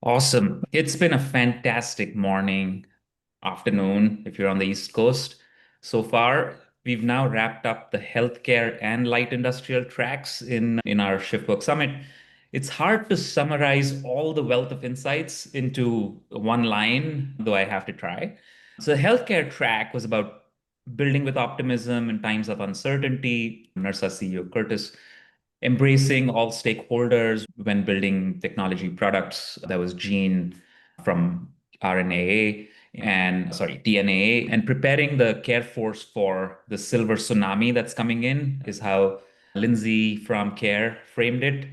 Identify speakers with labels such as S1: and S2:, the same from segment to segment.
S1: Awesome. It's been a fantastic morning, afternoon, if you're on the East Coast. So far, we've now wrapped up the healthcare and light industrial tracks in our Shiftwork Summit. It's hard to summarize all the wealth of insights into one line, though I have to try. So the healthcare track was about building with optimism in times of uncertainty. NERSA CEO Curtis embracing all stakeholders when building technology products. That was Gene from RNAA and sorry, DNA, and preparing the care force for the silver tsunami that's coming in is how Lindsay from Care framed it.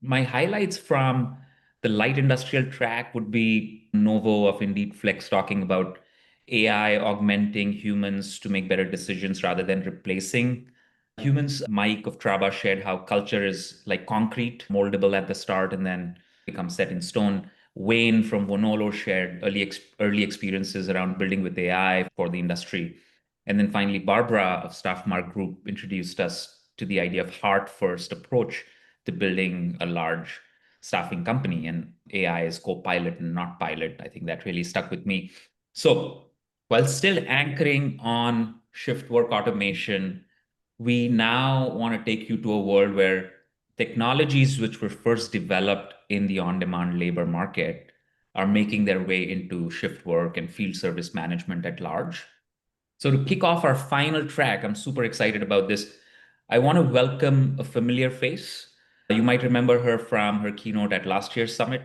S1: My highlights from the light industrial track would be Novo of Indeed Flex talking about AI augmenting humans to make better decisions rather than replacing humans. Mike of Traba shared how culture is like concrete, moldable at the start and then becomes set in stone. Wayne from Vonolo shared early experiences around building with AI for the industry. And then finally, Barbara of Staffmark Group introduced us to the idea of heart first approach to building a large staffing company, and AI is co-pilot and not pilot. I think that really stuck with me. So while still anchoring on shift work automation, we now want to take you to a world where technologies which were first developed in the on-demand labor market are making their way into shift work and field service management at large. So to kick off our final track, I'm super excited about this. I want to welcome a familiar face. You might remember her from her keynote at last year's summit.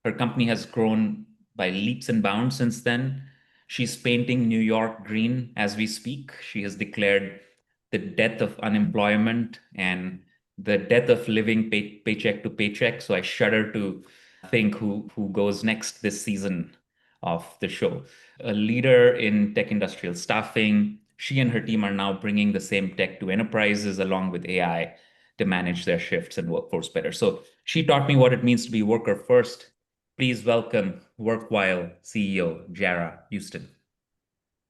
S1: Her company has grown by leaps and bounds since then. She's painting New York green as we speak. She has declared the death of unemployment and the death of living paycheck to paycheck. So I shudder to think who goes next this season of the show. A leader in tech industrial staffing, she and her team are now bringing the same tech to enterprises along with AI to manage their shifts and workforce better. So she taught me what it means to be worker first. Please welcome WorkWhile CEO Jarah Euston.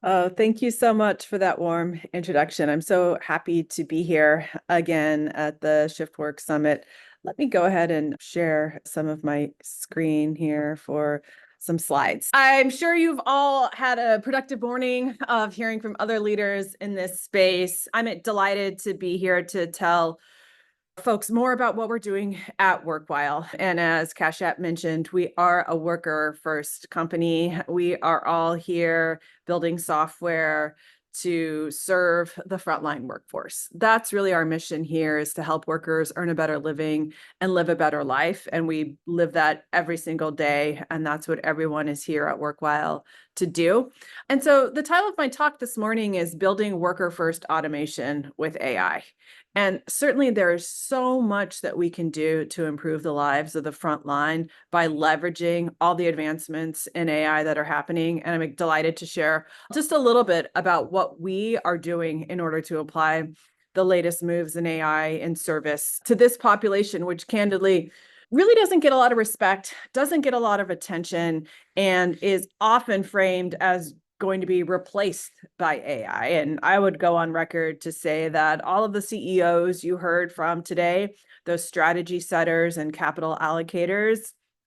S2: Oh, thank you so much for that warm introduction. I'm so happy to be here again at the ShiftWork Summit. Let me go ahead and share some of my screen here for some slides. I'm sure you've all had a productive morning of hearing from other leaders in this space. I'm delighted to be here to tell folks more about what we're doing at WorkWhile. And as Kashyap mentioned, we are a worker first company. We are all here building software to serve the frontline workforce. That's really our mission here, is to help workers earn a better living and live a better life. And we live that every single day. And that's what everyone is here at WorkWhile to do. And so the title of my talk this morning is Building Worker First Automation with AI. And certainly there is so much that we can do to improve the lives of the front line by leveraging all the advancements in AI that are happening. And I'm delighted to share just a little bit about what we are doing in order to apply the latest moves in AI in service to this population, which candidly really doesn't get a lot of respect, doesn't get a lot of attention, and is often framed as going to be replaced by AI. And I would go on record to say that all of the CEOs you heard from today, those strategy setters and capital allocators,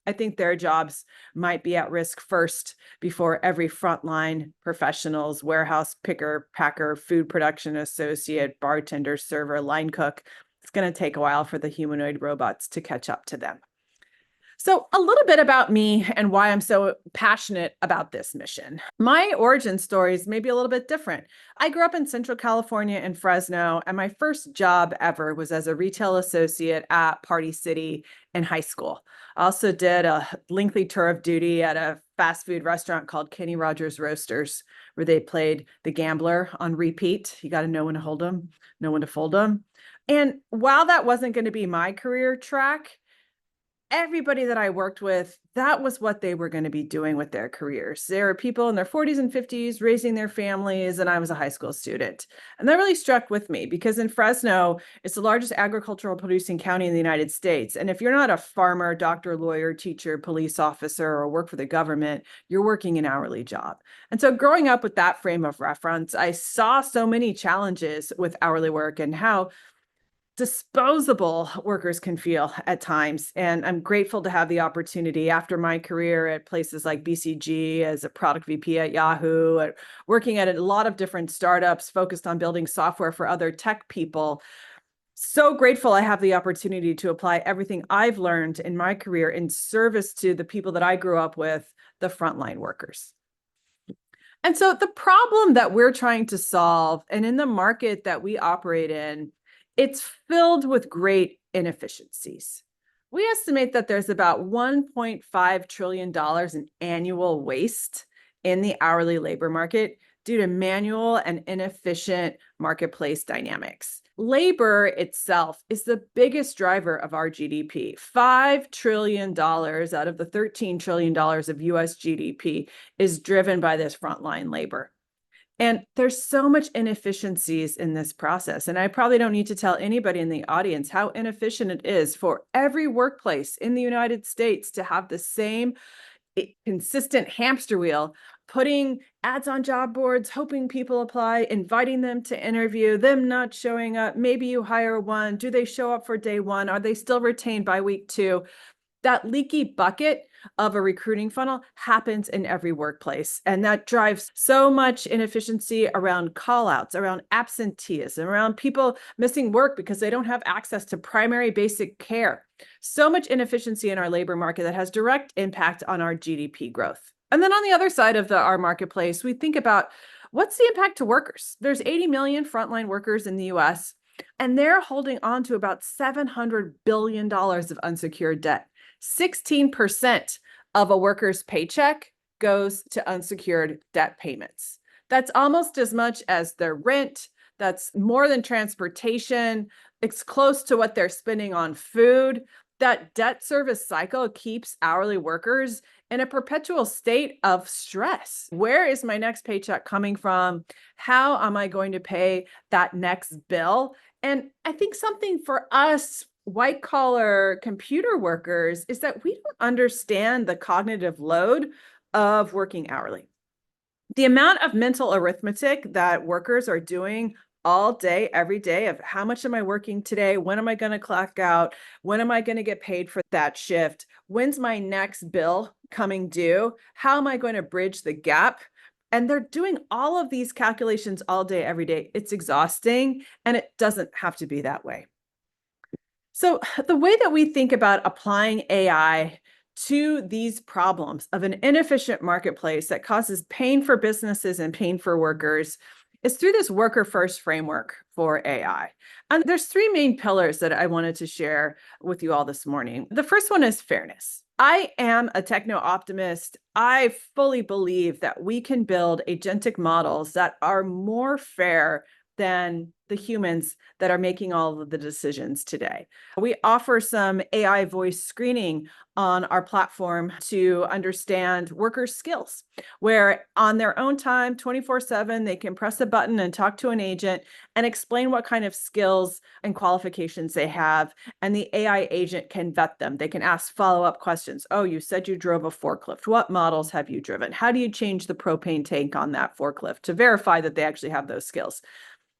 S2: I think their jobs might be at risk first before every frontline professionals, warehouse picker, packer, food production associate, bartender, server, line cook. It's going to take a while for the humanoid robots to catch up to them. So a little bit about me and why I'm so passionate about this mission. My origin story is maybe a little bit different. I grew up in Central California in Fresno, and my first job ever was as a retail associate at Party City in high school. I also did a lengthy tour of duty at a fast food restaurant called Kenny Rogers Roasters, where they played The Gambler on repeat. You got to know when to hold them, know when to fold them. And while that wasn't going to be my career track, everybody that I worked with, that was what they were going to be doing with their careers. There were people in their 40s and 50s raising their families, and I was a high school student. And that really struck with me because in Fresno, it's the largest agricultural producing county in the United States. And if you're not a farmer, doctor, lawyer, teacher, police officer, or work for the government, you're working an hourly job. And so growing up with that frame of reference, I saw so many challenges with hourly work and how disposable workers can feel at times. And I'm grateful to have the opportunity after my career at places like BCG as a product VP at Yahoo, working at a lot of different startups focused on building software for other tech people. So grateful I have the opportunity to apply everything I've learned in my career in service to the people that I grew up with, the frontline workers. And so the problem that we're trying to solve, and in the market that we operate in, it's filled with great inefficiencies. We estimate that there's about $1.5 trillion in annual waste in the hourly labor market due to manual and inefficient marketplace dynamics. Labor itself is the biggest driver of our GDP. $5 trillion out of the $13 trillion of US GDP is driven by this frontline labor. And there's so much inefficiencies in this process. And I probably don't need to tell anybody in the audience how inefficient it is for every workplace in the United States to have the same consistent hamster wheel, putting ads on job boards, hoping people apply, inviting them to interview, them not showing up. Maybe you hire one. Do they show up for day one? Are they still retained by week two? That leaky bucket of a recruiting funnel happens in every workplace. And that drives so much inefficiency around call-outs, around absenteeism, around people missing work because they don't have access to primary basic care. So much inefficiency in our labor market that has direct impact on our GDP growth. And then on the other side of our marketplace, we think about what's the impact to workers? There's 80 million frontline workers in the US, and they're holding on to about $700 billion of unsecured debt. 16% of a worker's paycheck goes to unsecured debt payments. That's almost as much as their rent. That's more than transportation. It's close to what they're spending on food. That debt service cycle keeps hourly workers in a perpetual state of stress. Where is my next paycheck coming from? How am I going to pay that next bill? And I think something for us white collar computer workers is that we don't understand the cognitive load of working hourly. The amount of mental arithmetic that workers are doing all day, every day of how much am I working today? When am I going to clock out? When am I going to get paid for that shift? When's my next bill coming due? How am I going to bridge the gap? And they're doing all of these calculations all day, every day. It's exhausting, and it doesn't have to be that way. So the way that we think about applying AI to these problems of an inefficient marketplace that causes pain for businesses and pain for workers is through this worker first framework for AI. And there's three main pillars that I wanted to share with you all this morning. The first one is fairness. I am a techno optimist. I fully believe that we can build agentic models that are more fair than the humans that are making all of the decisions today. We offer some AI voice screening on our platform to understand workers' skills, where on their own time, 24/7, they can press a button and talk to an agent and explain what kind of skills and qualifications they have. And the AI agent can vet them. They can ask follow-up questions. Oh, you said you drove a forklift. What models have you driven? How do you change the propane tank on that forklift to verify that they actually have those skills?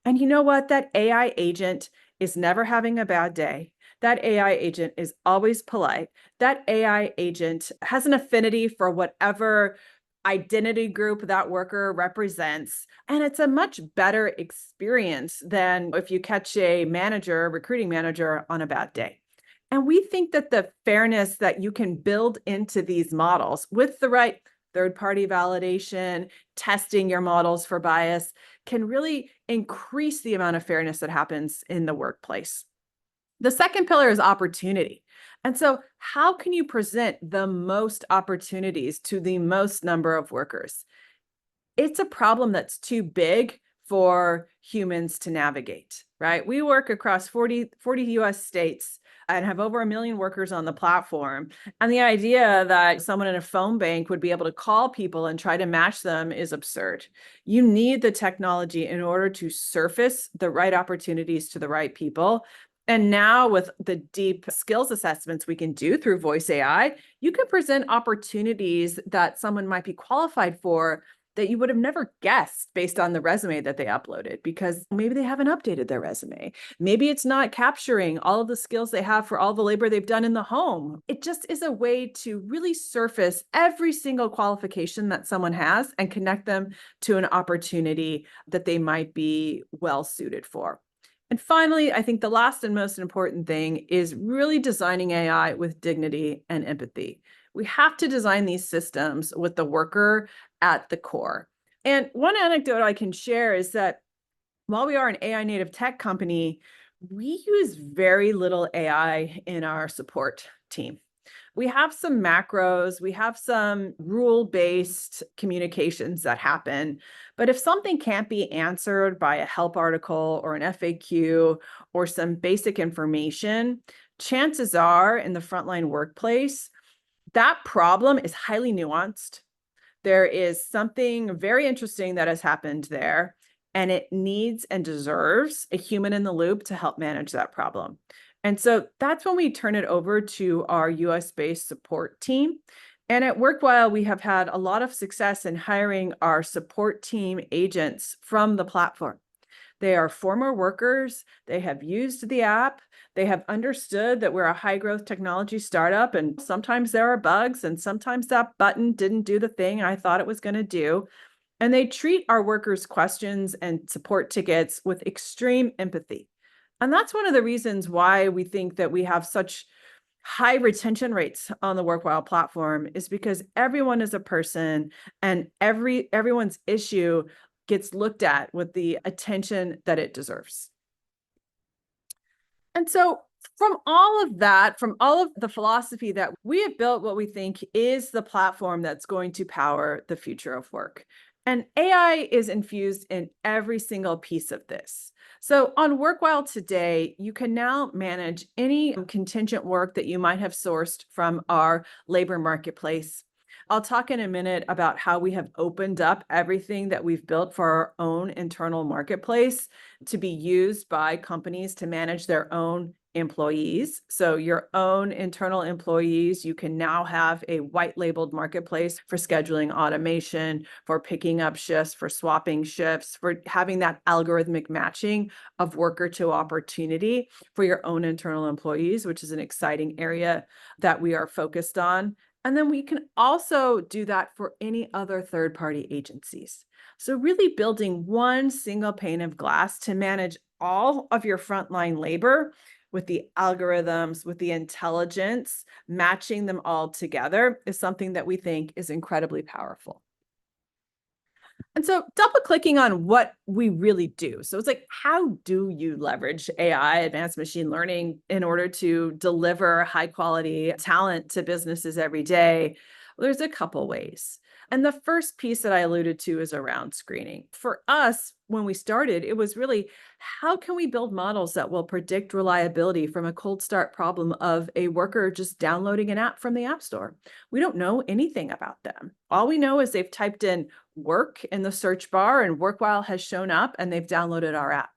S2: And you know what? That AI agent is never having a bad day. That AI agent is always polite. That AI agent has an affinity for whatever identity group that worker represents. And it's a much better experience than if you catch a manager, recruiting manager on a bad day. And we think that the fairness that you can build into these models with the right third-party validation, testing your models for bias, can really increase the amount of fairness that happens in the workplace. The second pillar is opportunity. And so how can you present the most opportunities to the most number of workers? It's a problem that's too big for humans to navigate, right? We work across 40 US states and have over 1 million workers on the platform. And the idea that someone in a phone bank would be able to call people and try to match them is absurd. You need the technology in order to surface the right opportunities to the right people. And now with the deep skills assessments we can do through voice AI, you can present opportunities that someone might be qualified for that you would have never guessed based on the resume that they uploaded, because maybe they haven't updated their resume. Maybe it's not capturing all of the skills they have for all the labor they've done in the home. It just is a way to really surface every single qualification that someone has and connect them to an opportunity that they might be well suited for. And finally, I think the last and most important thing is really designing AI with dignity and empathy. We have to design these systems with the worker at the core. And one anecdote I can share is that while we are an AI native tech company, we use very little AI in our support team. We have some macros, we have some rule-based communications that happen. But if something can't be answered by a help article or an FAQ or some basic information, chances are in the frontline workplace, that problem is highly nuanced. There is something very interesting that has happened there, and it needs and deserves a human in the loop to help manage that problem. And so that's when we turn it over to our US-based support team. And at WorkWhile, we have had a lot of success in hiring our support team agents from the platform. They are former workers. They have used the app. They have understood that we're a high growth technology startup, and sometimes there are bugs, and sometimes that button didn't do the thing I thought it was going to do. And they treat our workers' questions and support tickets with extreme empathy. And that's one of the reasons why we think that we have such high retention rates on the WorkWhile platform, is because everyone is a person, and everyone's issue gets looked at with the attention that it deserves. And so from all of that, from all of the philosophy, that we have built what we think is the platform that's going to power the future of work. And AI is infused in every single piece of this. So on WorkWhile today, you can now manage any contingent work that you might have sourced from our labor marketplace. I'll talk in a minute about how we have opened up everything that we've built for our own internal marketplace to be used by companies to manage their own employees. So your own internal employees, you can now have a white labeled marketplace for scheduling automation, for picking up shifts, for swapping shifts, for having that algorithmic matching of worker to opportunity for your own internal employees, which is an exciting area that we are focused on. And then we can also do that for any other third-party agencies. So really building one single pane of glass to manage all of your frontline labor with the algorithms, with the intelligence, matching them all together is something that we think is incredibly powerful. And so double clicking on what we really do. So it's like, how do you leverage AI, advanced machine learning, in order to deliver high quality talent to businesses every day? Well, there's a couple ways. And the first piece that I alluded to is around screening. For us, when we started, it was really, how can we build models that will predict reliability from a cold start problem of a worker just downloading an app from the App Store? We don't know anything about them. All we know is they've typed in work in the search bar and WorkWhile has shown up and they've downloaded our app.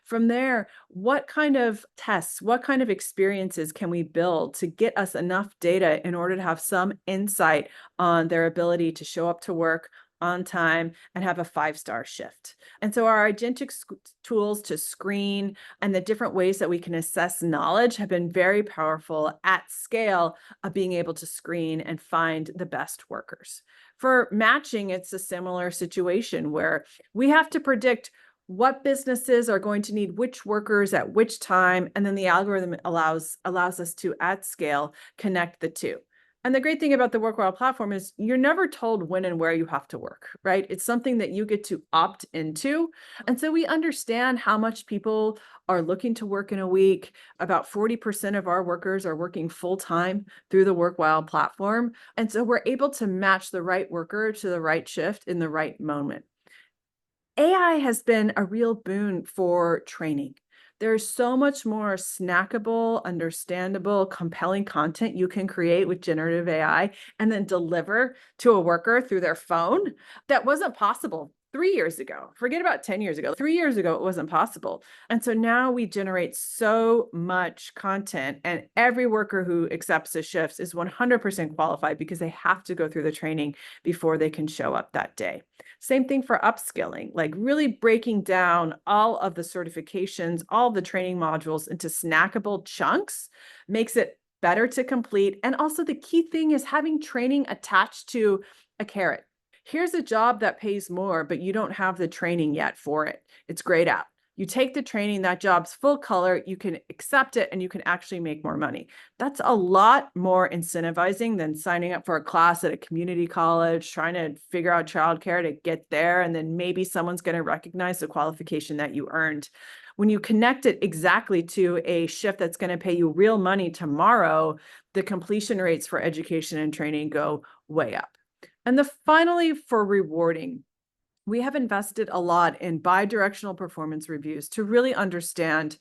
S2: From there, what kind of tests, what kind of experiences can we build to get us enough data in order to have some insight on their ability to show up to work on time and have a 5-star shift? And so our agentic tools to screen and the different ways that we can assess knowledge have been very powerful at scale of being able to screen and find the best workers. For matching, it's a similar situation where we have to predict what businesses are going to need which workers at which time, and then the algorithm allows us to, at scale, connect the two. And the great thing about the WorkWhile platform is you're never told when and where you have to work, right? It's something that you get to opt into. And so we understand how much people are looking to work in a week. About 40% of our workers are working full-time through the WorkWhile platform. And so we're able to match the right worker to the right shift in the right moment. AI has been a real boon for training. There's so much more snackable, understandable, compelling content you can create with generative AI and then deliver to a worker through their phone that wasn't possible 3 years ago. Forget about 10 years ago. 3 years ago, it wasn't possible. And so now we generate so much content, and every worker who accepts the shifts is 100% qualified because they have to go through the training before they can show up that day. Same thing for upskilling, like really breaking down all of the certifications, all the training modules into snackable chunks makes it better to complete. And also the key thing is having training attached to a carrot. Here's a job that pays more, but you don't have the training yet for it. It's grayed out. You take the training, that job's full color, you can accept it, and you can actually make more money. That's a lot more incentivizing than signing up for a class at a community college, trying to figure out childcare to get there, and then maybe someone's going to recognize the qualification that you earned. When you connect it exactly to a shift that's going to pay you real money tomorrow, the completion rates for education and training go way up. And finally, for rewarding, we have invested a lot in bi-directional performance reviews to really understand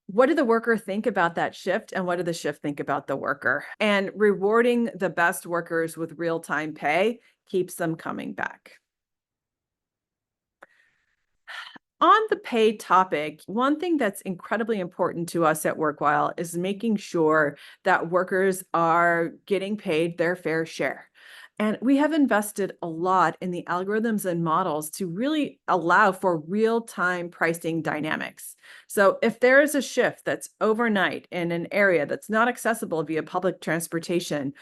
S2: what did the worker think about that shift and what did the shift think about the worker. And rewarding the best workers with real-time pay keeps them coming back. On the pay topic, one thing that's incredibly important to us at WorkWhile is making sure that workers are getting paid their fair share. And we have invested a lot in the algorithms and models to really allow for real-time pricing dynamics. So if there is a shift that's overnight in an area that's not accessible via public transportation,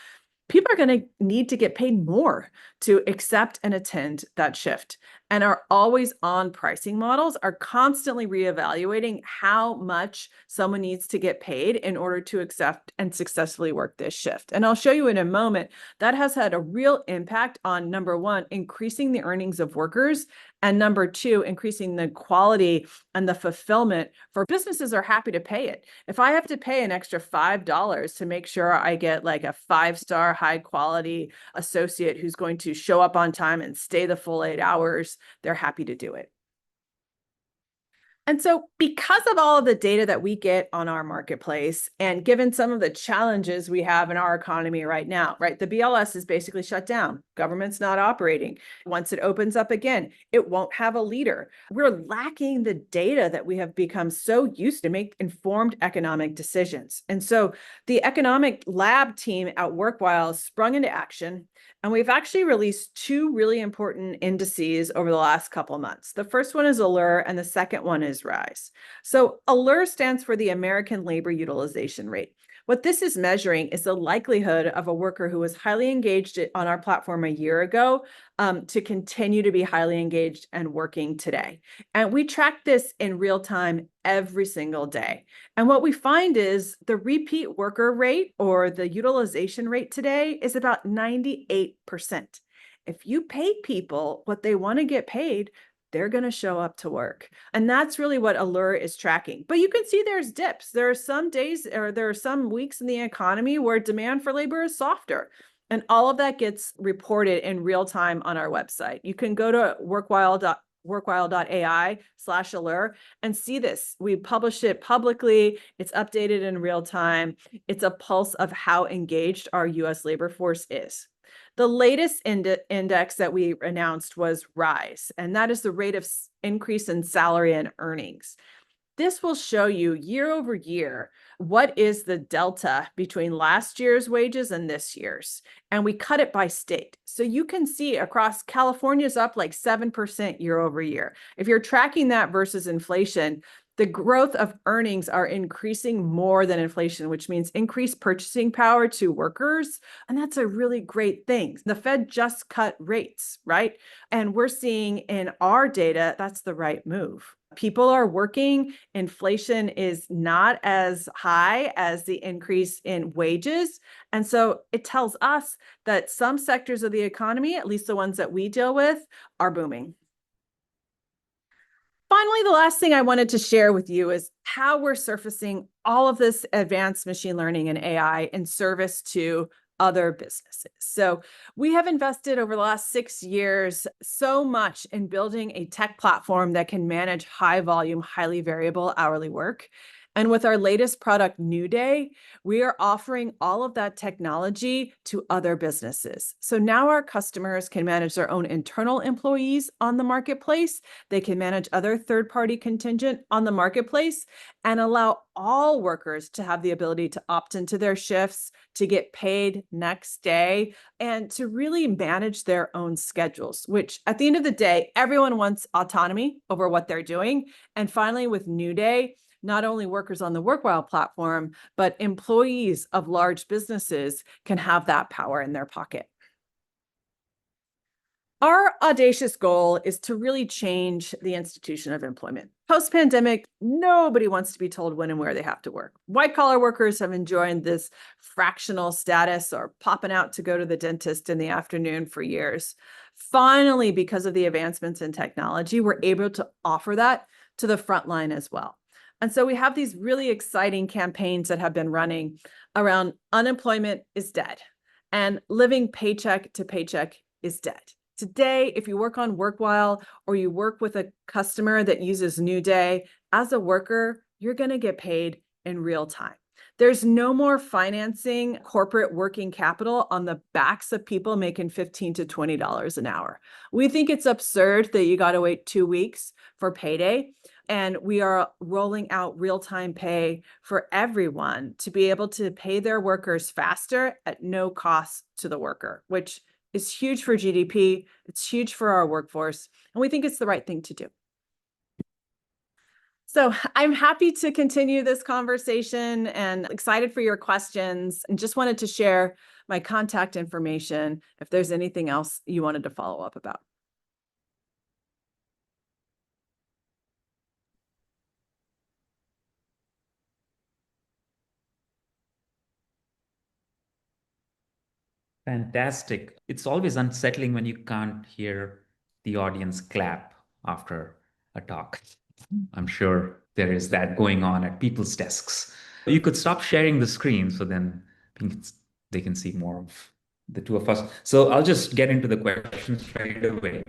S2: people are going to need to get paid more to accept and attend that shift. And our always on pricing models are constantly reevaluating how much someone needs to get paid in order to accept and successfully work this shift. And I'll show you in a moment that has had a real impact on, number one, increasing the earnings of workers, and number two, increasing the quality and the fulfillment for businesses are happy to pay it. If I have to pay an extra $5 to make sure I get like a 5-star high quality associate who's going to show up on time and stay the full 8 hours, they're happy to do it. And so because of all of the data that we get on our marketplace, and given some of the challenges we have in our economy right now, right? The BLS is basically shut down. Government's not operating. Once it opens up again, it won't have a leader. We're lacking the data that we have become so used to make informed economic decisions. And so the economic lab team at WorkWhile sprung into action, and we've actually released 2 really important indices over the last couple of months. The first one is Allure, and the second one is Rise. So Allure stands for the American Labor Utilization Rate. What this is measuring is the likelihood of a worker who was highly engaged on our platform a year ago to continue to be highly engaged and working today. And we track this in real time every single day. And what we find is the repeat worker rate, or the utilization rate today, is about 98%. If you pay people what they want to get paid, they're going to show up to work. And that's really what Allure is tracking. But you can see there's dips. There are some days, or there are some weeks in the economy where demand for labor is softer. And all of that gets reported in real time on our website. You can go to workwhile.ai/allure and see this. We publish it publicly. It's updated in real time. It's a pulse of how engaged our US labor force is. The latest index that we announced was Rise, and that is the rate of increase in salary and earnings. This will show you year over year what is the delta between last year's wages and this year's. And we cut it by state. So you can see across California's up like 7% year over year. If you're tracking that versus inflation, the growth of earnings are increasing more than inflation, which means increased purchasing power to workers. And that's a really great thing. The Fed just cut rates, right? And we're seeing in our data, that's the right move. People are working. Inflation is not as high as the increase in wages. And so it tells us that some sectors of the economy, at least the ones that we deal with, are booming. Finally, the last thing I wanted to share with you is how we're surfacing all of this advanced machine learning and AI in service to other businesses. So we have invested over the last 6 years so much in building a tech platform that can manage high volume, highly variable hourly work. And with our latest product, New Day, we are offering all of that technology to other businesses. So now our customers can manage their own internal employees on the marketplace. They can manage other third-party contingent on the marketplace and allow all workers to have the ability to opt into their shifts, to get paid next day, and to really manage their own schedules, which at the end of the day, everyone wants autonomy over what they're doing. And finally, with New Day, not only workers on the WorkWhile platform, but employees of large businesses can have that power in their pocket. Our audacious goal is to really change the institution of employment. Post-pandemic, nobody wants to be told when and where they have to work. White-collar workers have enjoyed this fractional status or popping out to go to the dentist in the afternoon for years. Finally, because of the advancements in technology, we're able to offer that to the frontline as well. And so we have these really exciting campaigns that have been running around unemployment is dead and living paycheck to paycheck is dead. Today, if you work on WorkWhile or you work with a customer that uses New Day, as a worker, you're going to get paid in real time. There's no more financing corporate working capital on the backs of people making $15 to $20 an hour. We think it's absurd that you got to wait 2 weeks for payday. And we are rolling out real-time pay for everyone to be able to pay their workers faster at no cost to the worker, which is huge for GDP. It's huge for our workforce. And we think it's the right thing to do. So I'm happy to continue this conversation and excited for your questions, and just wanted to share my contact information if there's anything else you wanted to follow up about.
S1: Fantastic. It's always unsettling when you can't hear the audience clap after a talk. I'm sure there is that going on at people's desks. You could stop sharing the screen so then they can see more of the two of us. So I'll just get into the questions right away.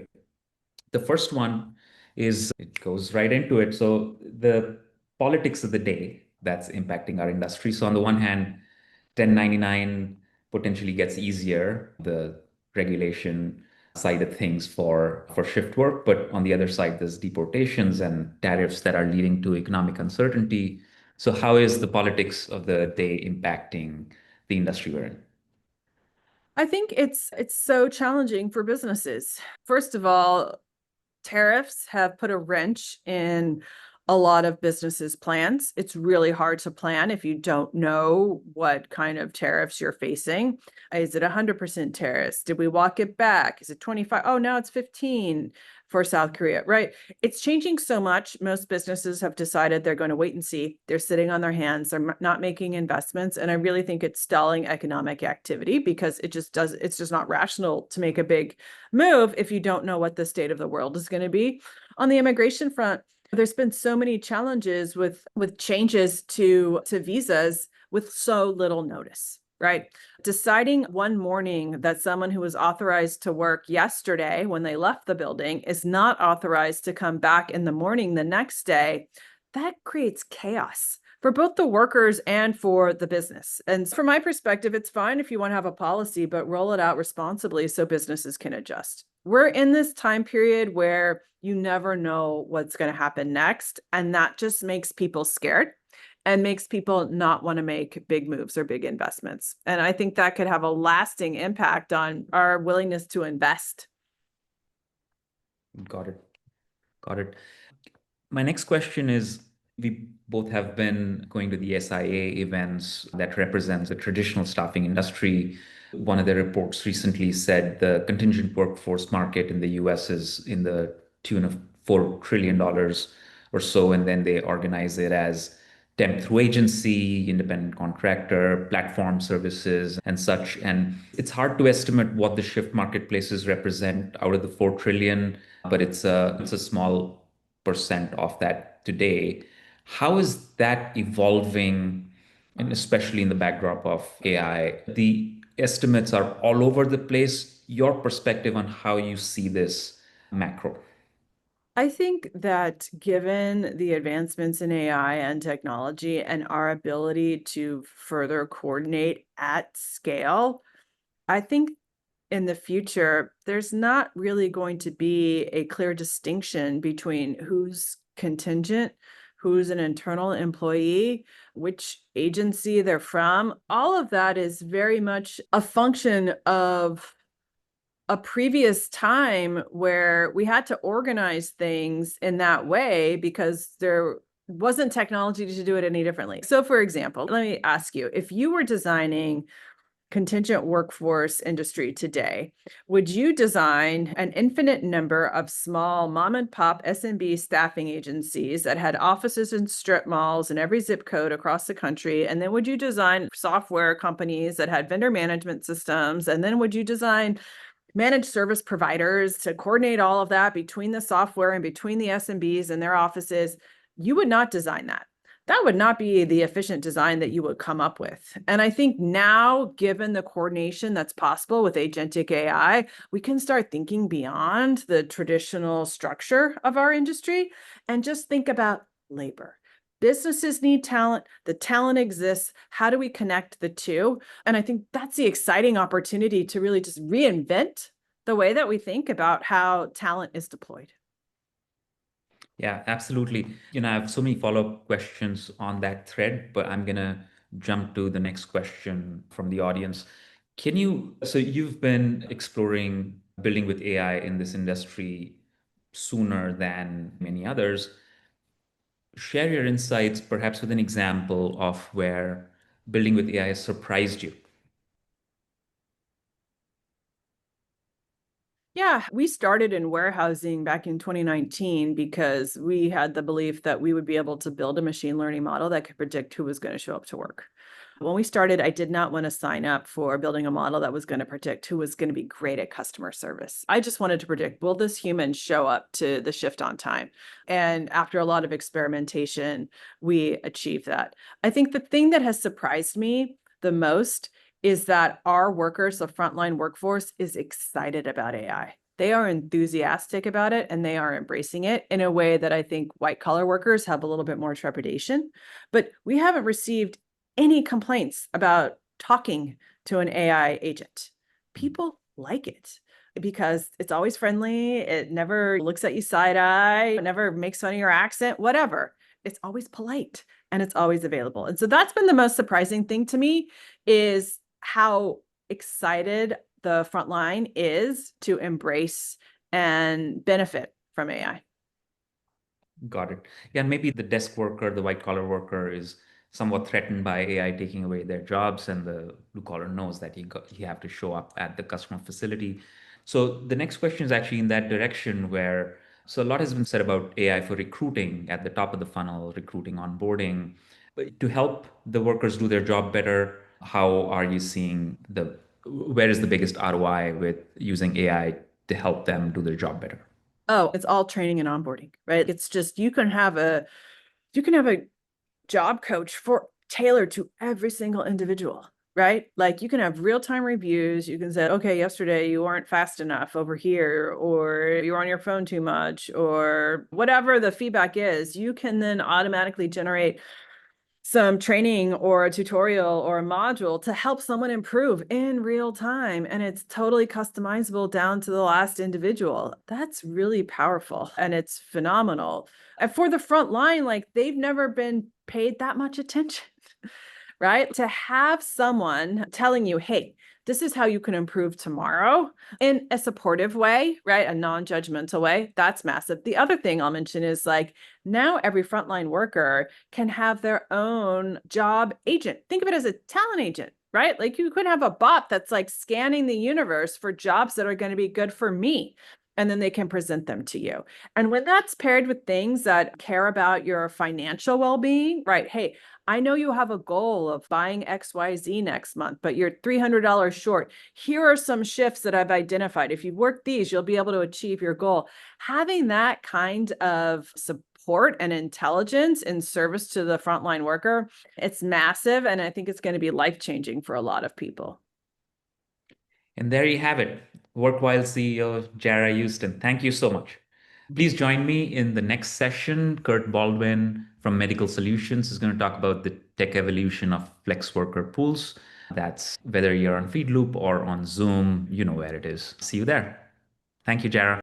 S1: The first one is, it goes right into it. So the politics of the day that's impacting our industry. So on the one hand, 1099 potentially gets easier, the regulation side of things for shift work. But on the other side, there's deportations and tariffs that are leading to economic uncertainty. So how is the politics of the day impacting the industry we're in?
S2: I think it's so challenging for businesses. First of all, tariffs have put a wrench in a lot of businesses' plans. It's really hard to plan if you don't know what kind of tariffs you're facing. Is it 100% tariffs? Did we walk it back? Is it 25? Oh, now it's 15 for South Korea, right? It's changing so much. Most businesses have decided they're going to wait and see. They're sitting on their hands. They're not making investments. And I really think it's stalling economic activity because it's just not rational to make a big move if you don't know what the state of the world is going to be. On the immigration front, there's been so many challenges with changes to visas with so little notice, right? Deciding one morning that someone who was authorized to work yesterday when they left the building is not authorized to come back in the morning the next day, that creates chaos for both the workers and for the business. And from my perspective, it's fine if you want to have a policy, but roll it out responsibly so businesses can adjust. We're in this time period where you never know what's going to happen next. And that just makes people scared and makes people not want to make big moves or big investments. And I think that could have a lasting impact on our willingness to invest.
S1: Got it. Got it. My next question is, we both have been going to the SIA events that represents the traditional staffing industry. One of the reports recently said the contingent workforce market in the US is in the tune of $4 trillion or so. And then they organize it as temp through agency, independent contractor, platform services, and such. And it's hard to estimate what the shift marketplaces represent out of the 4 trillion, but it's a small percent of that today. How is that evolving, and especially in the backdrop of AI? The estimates are all over the place. Your perspective on how you see this macro?
S2: I think that given the advancements in AI and technology and our ability to further coordinate at scale, I think in the future, there's not really going to be a clear distinction between who's contingent, who's an internal employee, which agency they're from. All of that is very much a function of a previous time where we had to organize things in that way because there wasn't technology to do it any differently. So, for example, let me ask you, if you were designing contingent workforce industry today, would you design an infinite number of small mom and pop SMB staffing agencies that had offices in strip malls in every zip code across the country? And then would you design software companies that had vendor management systems? And then would you design managed service providers to coordinate all of that between the software and between the SMBs and their offices? You would not design that. That would not be the efficient design that you would come up with. And I think now, given the coordination that's possible with agentic AI, we can start thinking beyond the traditional structure of our industry and just think about labor. Businesses need talent. The talent exists. How do we connect the two? And I think that's the exciting opportunity to really just reinvent the way that we think about how talent is deployed.
S1: Yeah, absolutely. I have so many follow-up questions on that thread, but I'm gonna jump to the next question from the audience. So you've been exploring building with AI in this industry sooner than many others. Share your insights, perhaps with an example of where building with AI has surprised you.
S2: Yeah, we started in warehousing back in 2019 because we had the belief that we would be able to build a machine learning model that could predict who was going to show up to work. When we started, I did not want to sign up for building a model that was going to predict who was going to be great at customer service. I just wanted to predict, will this human show up to the shift on time? And after a lot of experimentation, we achieved that. I think the thing that has surprised me the most is that our workers, the frontline workforce, is excited about AI. They are enthusiastic about it and they are embracing it in a way that I think white collar workers have a little bit more trepidation. But we haven't received any complaints about talking to an AI agent. People like it because it's always friendly. It never looks at you side eye, it never makes fun of your accent, whatever. It's always polite and it's always available. And so that's been the most surprising thing to me is how excited the front line is to embrace and benefit from AI.
S1: Got it. Yeah, and maybe the desk worker, the white collar worker is somewhat threatened by AI taking away their jobs, and the blue collar knows that he have to show up at the customer facility. So the next question is actually in that direction where so a lot has been said about AI for recruiting at the top of the funnel, recruiting, onboarding. But to help the workers do their job better, how are you seeing where is the biggest ROI with using AI to help them do their job better?
S2: Oh, it's all training and onboarding, right? It's just you can have a job coach for tailored to every single individual, right? Like you can have real-time reviews. You can say, okay, yesterday you weren't fast enough over here, or you're on your phone too much, or whatever the feedback is. You can then automatically generate some training or a tutorial or a module to help someone improve in real time. And it's totally customizable down to the last individual. That's really powerful and it's phenomenal. And for the front line, like they've never been paid that much attention, right? To have someone telling you, hey, this is how you can improve tomorrow in a supportive way, right? A non-judgmental way. That's massive. The other thing I'll mention is like now every frontline worker can have their own job agent. Think of it as a talent agent, right? Like you could have a bot that's like scanning the universe for jobs that are going to be good for me. And then they can present them to you. And when that's paired with things that care about your financial well-being, right? Hey, I know you have a goal of buying XYZ next month, but you're $300 short. Here are some shifts that I've identified. If you work these, you'll be able to achieve your goal. Having that kind of support and intelligence in service to the frontline worker, it's massive. And I think it's going to be life-changing for a lot of people.
S1: And there you have it. WorkWhile CEO Jarah Euston. Thank you so much. Please join me in the next session. Kurt Baldwin from Medical Solutions is going to talk about the tech evolution of flex worker pools. That's whether you're on Feedloop or on Zoom, you know where it is. See you there. Thank you, Jarah.